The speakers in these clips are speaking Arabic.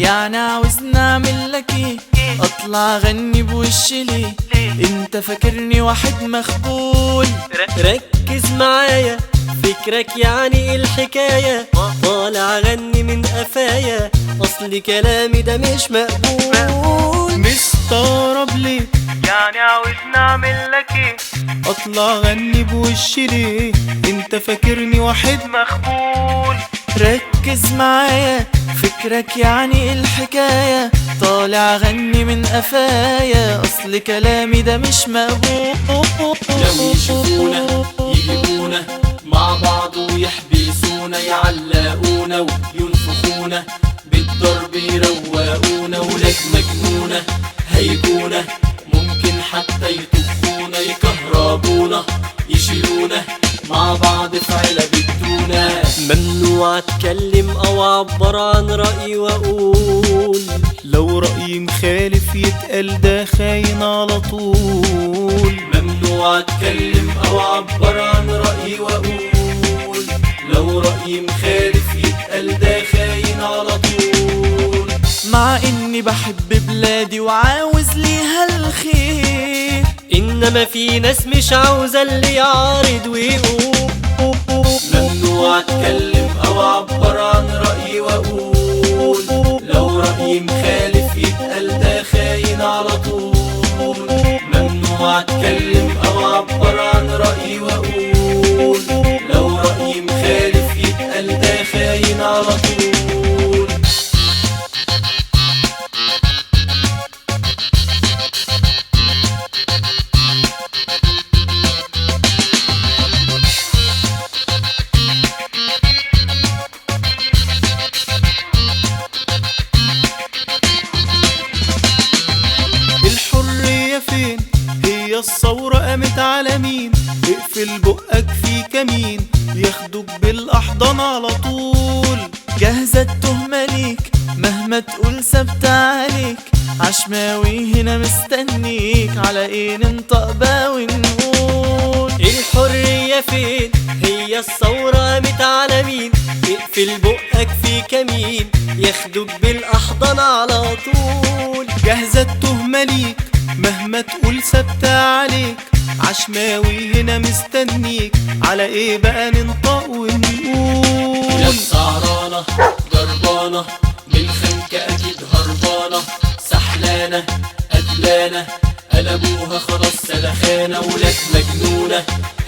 يعني عاوزني اعمل لك ايه؟ اطلع اغني بوشي ليه؟ انت فاكرني واحد مخبول؟ ركز معايا، فكرك يعني ايه الحكاية؟ طالع غني من قفايا، اصل كلامي ده مش مقبول. مستغرب ليه؟ يعني عاوزني اعمل لك ايه؟ اطلع اغني بوشي ليه؟ انت فاكرني واحد مخبول. ركز معايا، فكرك يعني ايه الحكاية؟ طالع غني من قفايا، اصل كلامي ده مش مقبول. لو يشوفونا يجيبونا مع بعض ويحبسونا، يعلقونا وينفخونا بالضرب يروقونا، ولاد مجنونة هيجونا ممكن حتى يطفونا، يكهربونا يشيلونا مع بعض في علب التونة. ممنوع اتكلم او اعبر عن رأيي واقول، لو رأيي مخالف يتقال ده خاين على طول. ممنوع اتكلم او اعبر عن رأيي واقول، لو رأيي مخالف يتقال ده خاين على طول. مع اني بحب بلادي وعاوز ليها الخير، انما في ناس مش عاوزة اللي يعارض ويقول. ممنوع اتكلم او اعبر عن رأيي واقول، لو رأيي مخالف يتقال ده خاين على طول. ممنوع اتكلم او اعبر عن رأيي واقول، لو رأيي مخالف يتقال ده خاين على طول. فين هي الثورة قامت على مين؟ اقفل بقك في كمين ياخدوك بالاحضان على طول. جاهزة التهمة ليك مهما تقول ثابتة عليك، عشماوي هنا مستنيك، على ايه ننطق بقى ونقول؟ الحرية فين هي الثورة قامت على مين؟ اقفل بقك في كمين ياخدوك بالاحضان على طول. جاهزة التهمة ليك مهما تقول ثابتة عليك، عشماوي هنا مستنيك، على ايه بقى ننطق ونقول؟ يا سهرانة جربانة بالخنكة اكيد هربانة، سحلانة قتلانة قلبوها خلاص سلخانة، ولاد مجنونة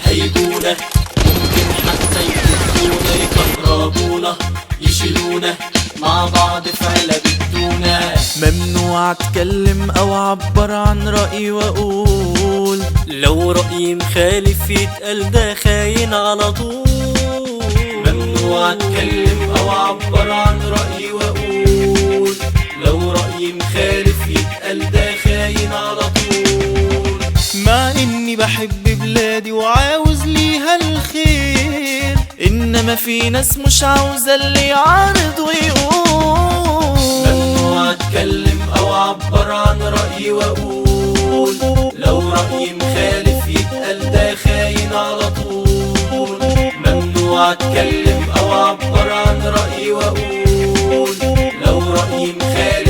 هيجونا ممكن حتى يطفونا، يكهربونا يشيلونا مع بعض في علب التونة. ممنوع اتكلم او اعبر عن رأيي واقول، لو رأيي مخالف يتقال ده خاين على طول. ممنوع اتكلم او اعبر عن رأيي واقول، لو رأيي مخالف يتقال ده خاين على طول. مع اني بحب بلادي وعاوز ليها الخير، انما في ناس مش عاوزة اللي يعارض ويقول. ممنوع اتكلم او اعبر عن رأيي واقول، لو رأيي مخالف يتقال ده خاين على طول. ممنوع اتكلم او اعبر عن رأيي واقول، لو رأيي مخالف